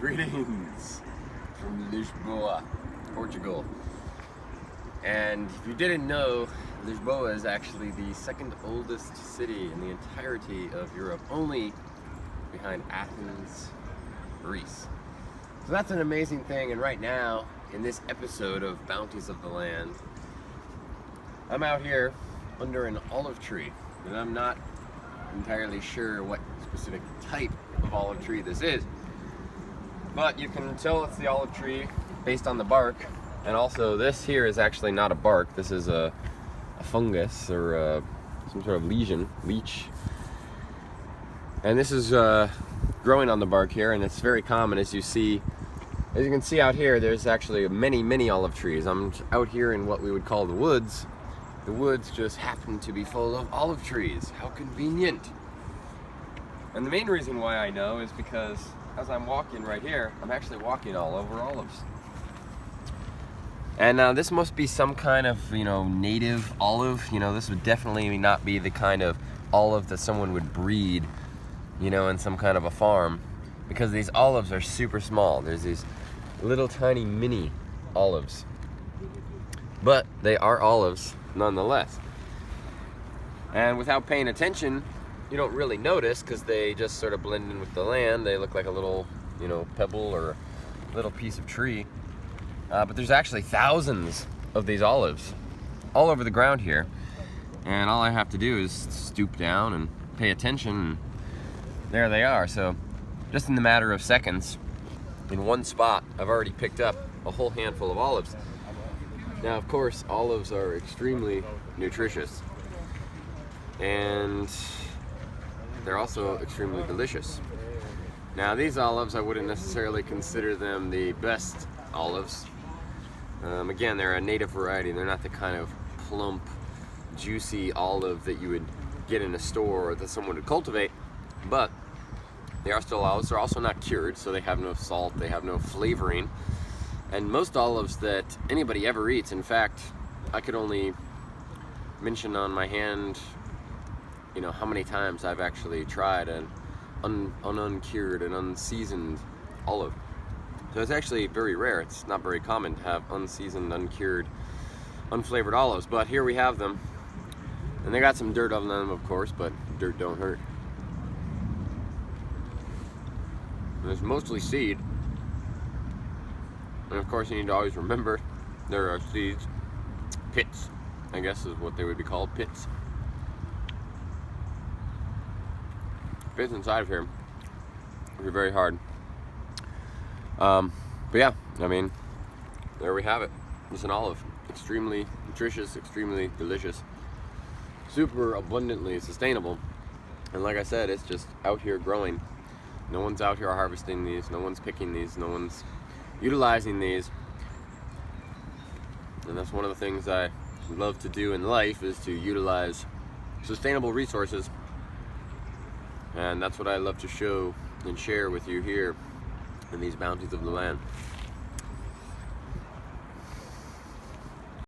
Greetings from Lisboa, Portugal. And if you didn't know, Lisboa is actually the second oldest city in the entirety of Europe, only behind Athens, Greece. So that's an amazing thing, and right now, in this episode of Bounties of the Land, I'm out here under an olive tree, and I'm not entirely sure what specific type of olive tree this is, but you can tell it's the olive tree based on the bark. And also, this here is actually not a bark. This is a fungus or some sort of leech. And this is growing on the bark here, and it's very common. As you can see out here, there's actually many olive trees. I'm out here in what we would call the woods. The woods just happen to be full of olive trees. How convenient. And the main reason why I know is because as I'm walking right here, I'm actually walking all over olives. And now this must be some kind of, native olive. This would definitely not be the kind of olive that someone would breed, in some kind of a farm, because these olives are super small. There's these little tiny mini olives, but they are olives nonetheless. And without paying attention, you don't really notice because they just sort of blend in with the land. They look like a little, pebble or a little piece of tree. But there's actually thousands of these olives all over the ground here. And all I have to do is stoop down and pay attention, and there they are. So just in the matter of seconds, in one spot, I've already picked up a whole handful of olives. Now, of course, olives are extremely nutritious, and they're also extremely delicious. Now, these olives, I wouldn't necessarily consider them the best olives. Again, they're a native variety. They're not the kind of plump, juicy olive that you would get in a store or that someone would cultivate, but they are still olives. They're also not cured, so they have no salt, they have no flavoring. And most olives that anybody ever eats, in fact, I could only mention on my hand, how many times I've actually tried an uncured and unseasoned olive. So it's actually very rare. It's not very common to have unseasoned, uncured, unflavored olives, but here we have them. And they got some dirt on them, of course, but dirt don't hurt. And it's mostly seed. And of course, you need to always remember there are seeds, pits, I guess is what they would be called, pits. Pits inside of here would be very hard. But yeah, there we have it. It's an olive. Extremely nutritious, extremely delicious, super abundantly sustainable. And like I said, it's just out here growing. No one's out here harvesting these, no one's picking these, no one's utilizing these. And that's one of the things I love to do in life, is to utilize sustainable resources. And that's what I love to show and share with you here in these Bounties of the Land.